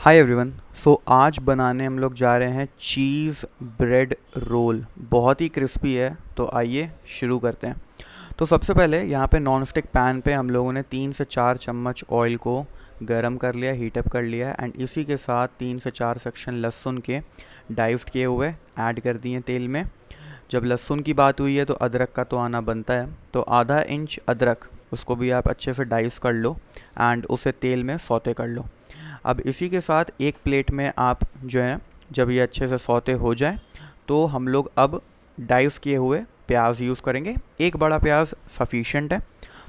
Hi everyone. आज बनाने हम लोग जा रहे हैं चीज़ ब्रेड रोल। बहुत ही क्रिस्पी है, तो आइए शुरू करते हैं। तो सबसे पहले यहाँ पे नॉन स्टिक पैन पे हम लोगों ने 3 से 4 चम्मच ऑयल को गरम कर लिया, हीटअप कर लिया है। एंड इसी के साथ 3 से 4 सेक्शन लहसुन के डाइस्ड किए हुए ऐड कर दिए तेल में। जब लहसुन की बात हुई है तो अदरक का तो आना बनता है, तो आधा इंच अदरक उसको भी आप अच्छे से डाइस कर लो एंड उसे तेल में सौते कर लो। अब इसी के साथ एक प्लेट में आप जो है, जब ये अच्छे से सौते हो जाए तो हम लोग अब डाइस किए हुए प्याज यूज़ करेंगे। एक बड़ा प्याज सफिशेंट है,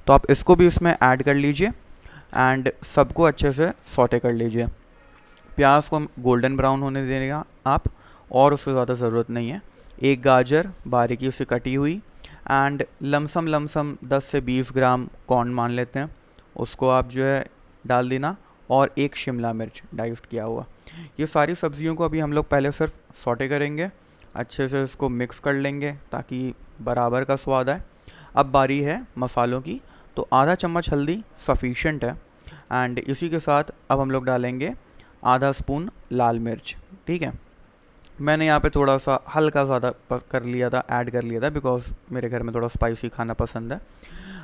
तो आप इसको भी इसमें ऐड कर लीजिए एंड सबको अच्छे से सौते कर लीजिए। प्याज को गोल्डन ब्राउन होने देगा आप, और उससे ज़्यादा ज़रूरत नहीं है। एक गाजर बारीकी से कटी हुई एंड लमसम लमसम 10 से 20 ग्राम कॉर्न मान लेते हैं, उसको आप जो है डाल देना। और एक शिमला मिर्च डाइस्ड किया हुआ। ये सारी सब्जियों को अभी हम लोग पहले सिर्फ सौटे करेंगे, अच्छे से इसको मिक्स कर लेंगे ताकि बराबर का स्वाद आए। अब बारी है मसालों की, तो आधा चम्मच हल्दी सफिशेंट है। एंड इसी के साथ अब हम लोग डालेंगे आधा स्पून लाल मिर्च। ठीक है, मैंने यहाँ पे थोड़ा सा हल्का ज़्यादा कर लिया था, ऐड कर लिया था, बिकॉज मेरे घर में थोड़ा स्पाइसी खाना पसंद है।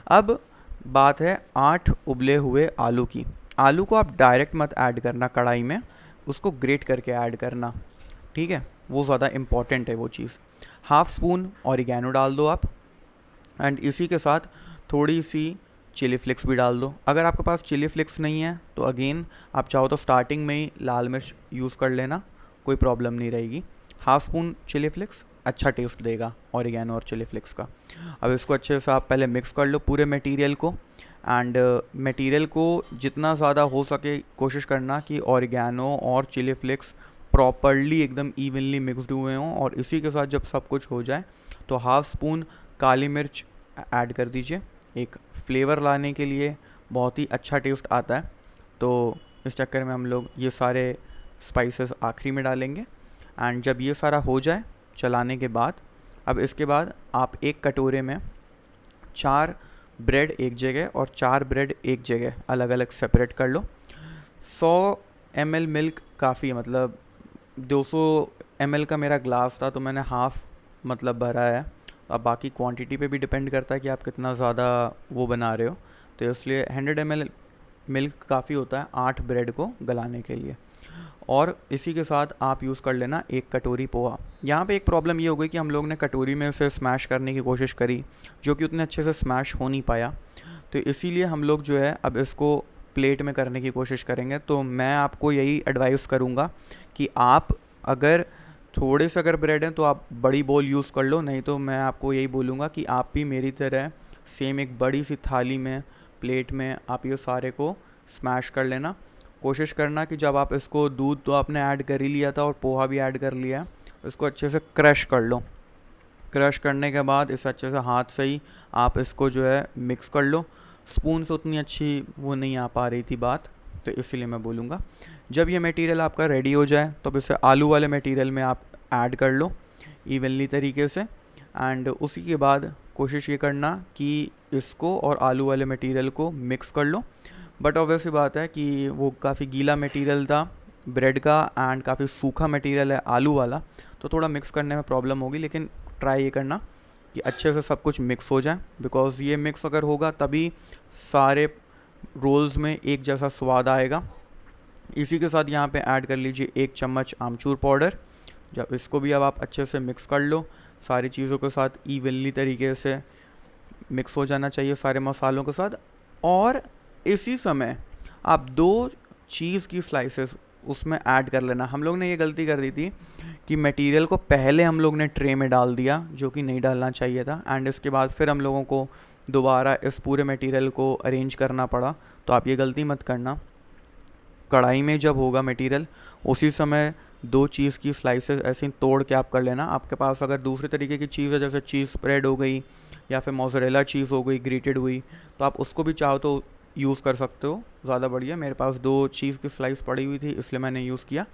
अब बात है 8 उबले हुए आलू की। आलू को आप डायरेक्ट मत ऐड करना कढ़ाई में, उसको ग्रेट करके ऐड करना। ठीक है, वो ज़्यादा इम्पॉर्टेंट है वो चीज़। हाफ स्पून ऑरिगेनो डाल दो आप। एंड इसी के साथ थोड़ी सी चिली फ्लेक्स भी डाल दो। अगर आपके पास चिली फ्लेक्स नहीं है तो अगेन आप चाहो तो स्टार्टिंग में ही लाल मिर्च यूज़ कर लेना, कोई प्रॉब्लम नहीं रहेगी। हाफ स्पून चिली फ्लेक्स अच्छा टेस्ट देगा ऑरिगेनो और चिली फ्लेक्स का। अब इसको अच्छे से आप पहले मिक्स कर लो पूरे मटेरियल को। एंड मटेरियल को जितना ज़्यादा हो सके कोशिश करना कि ऑरिगेनो और चिली फ्लेक्स प्रॉपरली एकदम इवनली मिक्सड हुए हों। और इसी के साथ जब सब कुछ हो जाए तो हाफ स्पून काली मिर्च ऐड कर दीजिए, एक फ्लेवर लाने के लिए बहुत ही अच्छा टेस्ट आता है। तो इस चक्कर में हम लोग ये सारे स्पाइसेस आखिरी में डालेंगे। एंड जब ये सारा हो जाए चलाने के बाद, अब इसके बाद आप एक कटोरे में 4 ब्रेड एक जगह और 4 ब्रेड एक जगह अलग अलग सेपरेट कर लो। 100 ml मिल्क काफ़ी है, मतलब 200 ml का मेरा ग्लास था तो मैंने हाफ़ मतलब भरा है। अब बाकी क्वांटिटी पे भी डिपेंड करता है कि आप कितना ज़्यादा वो बना रहे हो, तो इसलिए 100 ml मिल्क काफ़ी होता है 8 ब्रेड को गलाने के लिए। और इसी के साथ आप यूज़ कर लेना एक कटोरी पोहा। यहाँ पे एक प्रॉब्लम ये हो गई कि हम लोग ने कटोरी में उसे स्मैश करने की कोशिश करी, जो कि उतने अच्छे से स्मैश हो नहीं पाया। तो इसीलिए हम लोग जो है अब इसको प्लेट में करने की कोशिश करेंगे। तो मैं आपको यही एडवाइस करूँगा कि आप अगर थोड़े से अगर ब्रेड हैं तो आप बड़ी बोल यूज़ कर लो, नहीं तो मैं आपको यही बोलूँगा कि आप भी मेरी तरह सेम एक बड़ी सी थाली में, प्लेट में आप ये सारे को स्मैश कर लेना। कोशिश करना कि जब आप इसको, दूध तो आपने ऐड कर ही लिया था और पोहा भी ऐड कर लिया है, इसको अच्छे से क्रश कर लो। क्रश करने के बाद इसे अच्छे से हाथ से ही आप इसको जो है मिक्स कर लो। स्पून से उतनी अच्छी वो नहीं आ पा रही थी बात, तो इसीलिए मैं बोलूँगा जब ये मटेरियल आपका रेडी हो जाए तो अब इसे आलू वाले मटेरियल में आप ऐड कर लो इवनली तरीके से। एंड उसी के बाद कोशिश ये करना कि इसको और आलू वाले मटेरियल को मिक्स कर लो। बट ऑब्वियसली बात है कि वो काफ़ी गीला मटेरियल था ब्रेड का एंड काफ़ी सूखा मटेरियल है आलू वाला, तो थोड़ा मिक्स करने में प्रॉब्लम होगी। लेकिन ट्राई ये करना कि अच्छे से सब कुछ मिक्स हो जाए, बिकॉज़ ये मिक्स अगर होगा तभी सारे रोल्स में एक जैसा स्वाद आएगा। इसी के साथ यहाँ पे ऐड कर लीजिए 1 चम्मच आमचूर पाउडर। जब इसको भी अब आप अच्छे से मिक्स कर लो, सारी चीज़ों के साथ इवनली तरीके से मिक्स हो जाना चाहिए सारे मसालों के साथ। और इसी समय आप 2 चीज़ की स्लाइसेस उसमें ऐड कर लेना। हम लोग ने ये गलती कर दी थी कि मटेरियल को पहले हम लोग ने ट्रे में डाल दिया, जो कि नहीं डालना चाहिए था। एंड इसके बाद फिर हम लोगों को दोबारा इस पूरे मटेरियल को अरेंज करना पड़ा, तो आप ये गलती मत करना। कढ़ाई में जब होगा मटेरियल उसी समय 2 चीज़ की स्लाइसेस ऐसे ही तोड़ के आप कर लेना। आपके पास अगर दूसरे तरीके की चीज़ है, जैसे चीज़ स्प्रेड हो गई या फिर मोज़रेला चीज़ हो गई ग्रेटेड हुई, तो आप उसको भी चाहो तो यूज़ कर सकते हो, ज़्यादा बढ़िया। मेरे पास 2 चीज़ की स्लाइस पड़ी हुई थी इसलिए मैंने यूज़ किया।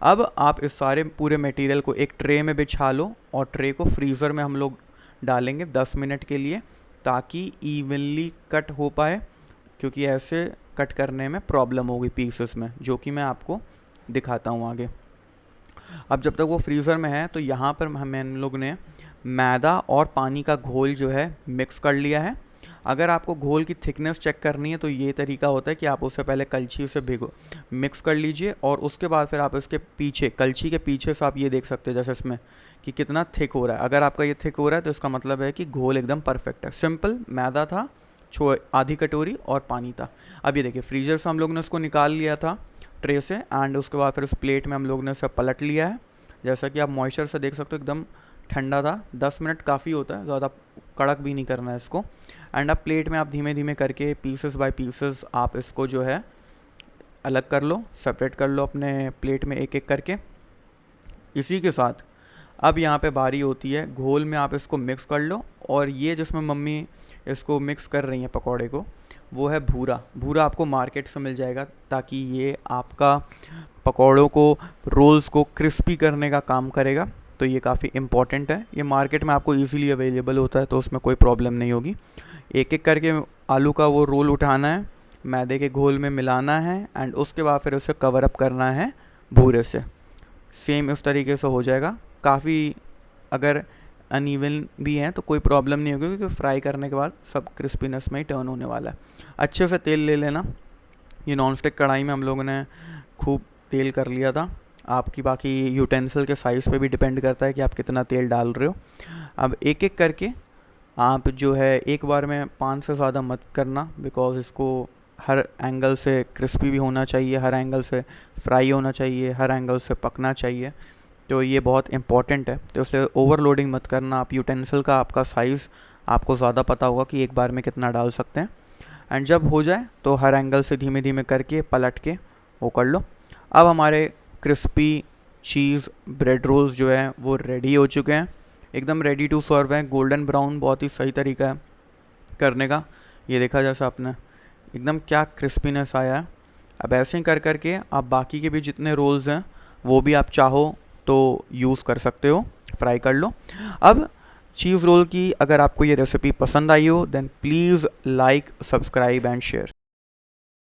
अब आप इस सारे पूरे मटेरियल को एक ट्रे में बिछा लो और ट्रे को फ्रीज़र में हम लोग डालेंगे 10 मिनट के लिए, ताकि इवनली कट हो पाए, क्योंकि ऐसे कट करने में प्रॉब्लम होगी पीसेस में, जो कि मैं आपको दिखाता हूँ आगे। अब जब तक वो फ्रीज़र में है तो यहाँ पर हम लोग ने मैदा और पानी का घोल जो है मिक्स कर लिया है। अगर आपको घोल की थिकनेस चेक करनी है तो ये तरीका होता है कि आप उससे पहले कलछी से भिगो मिक्स कर लीजिए और उसके बाद फिर आप इसके पीछे, कलछी के पीछे से आप ये देख सकते हैं जैसे इसमें कि कितना थिक हो रहा है। अगर आपका ये थिक हो रहा है तो इसका मतलब है कि घोल एकदम परफेक्ट है। सिंपल मैदा था, आधी कटोरी और पानी था। अब ये देखिए फ्रीजर से हम लोग ने उसको निकाल लिया था ट्रे से, एंड उसके बाद फिर उस प्लेट में हम लोग ने उसे पलट लिया है। जैसा कि आप मॉइस्चर से देख सकते हो एकदम ठंडा था। 10 मिनट काफ़ी होता है, ज़्यादा कड़क भी नहीं करना है इसको। एंड अब प्लेट में आप धीमे धीमे करके पीसेस बाय पीसेस आप इसको जो है अलग कर लो, सेपरेट कर लो अपने प्लेट में एक एक करके। इसी के साथ अब यहाँ पे बारी होती है घोल में आप इसको मिक्स कर लो, और ये जिसमें मम्मी इसको मिक्स कर रही हैं पकौड़े को, वो है भूरा। भूरा आपको मार्केट से मिल जाएगा, ताकि ये आपका पकौड़ों को, रोल्स को क्रिस्पी करने का काम करेगा। तो ये काफ़ी इम्पॉर्टेंट है। ये मार्केट में आपको इजीली अवेलेबल होता है, तो उसमें कोई प्रॉब्लम नहीं होगी। एक एक करके आलू का वो रोल उठाना है, मैदे के घोल में मिलाना है, एंड उसके बाद फिर उसे कवर अप करना है भूरे से। सेम इस तरीके से हो जाएगा। काफ़ी अगर अनइवन भी हैं तो कोई प्रॉब्लम नहीं होगी, क्योंकि फ्राई करने के बाद सब क्रिस्पीनेस में ही टर्न होने वाला है। अच्छे से तेल ले लेना। ये नॉन स्टिक कढ़ाई में हम लोगों ने खूब तेल कर लिया था। आपकी बाकी यूटेंसिल के साइज़ पे भी डिपेंड करता है कि आप कितना तेल डाल रहे हो। अब एक एक करके आप जो है एक बार में 5 से ज़्यादा मत करना, बिकॉज़ इसको हर एंगल से क्रिस्पी भी होना चाहिए, हर एंगल से फ्राई होना चाहिए, हर एंगल से पकना चाहिए। तो ये बहुत इंपॉर्टेंट है, तो उसे ओवरलोडिंग मत करना। आप यूटेंसिल का आपका साइज़ आपको ज़्यादा पता होगा कि एक बार में कितना डाल सकते हैं। एंड जब हो जाए तो हर एंगल से धीमे धीमे करके पलट के वो कर लो। अब हमारे क्रिस्पी चीज़ ब्रेड रोल्स जो हैं वो रेडी हो चुके हैं, एकदम रेडी टू सर्व हैं। गोल्डन ब्राउन बहुत ही सही तरीका है करने का। ये देखा जैसा आपने एकदम क्या क्रिस्पीनेस आया है। अब ऐसे ही कर करके आप बाकी के भी जितने रोल्स हैं वो भी आप चाहो तो यूज़ कर सकते हो, फ्राई कर लो। अब चीज़ रोल की अगर आपको ये रेसिपी पसंद आई हो, then please like, subscribe and share.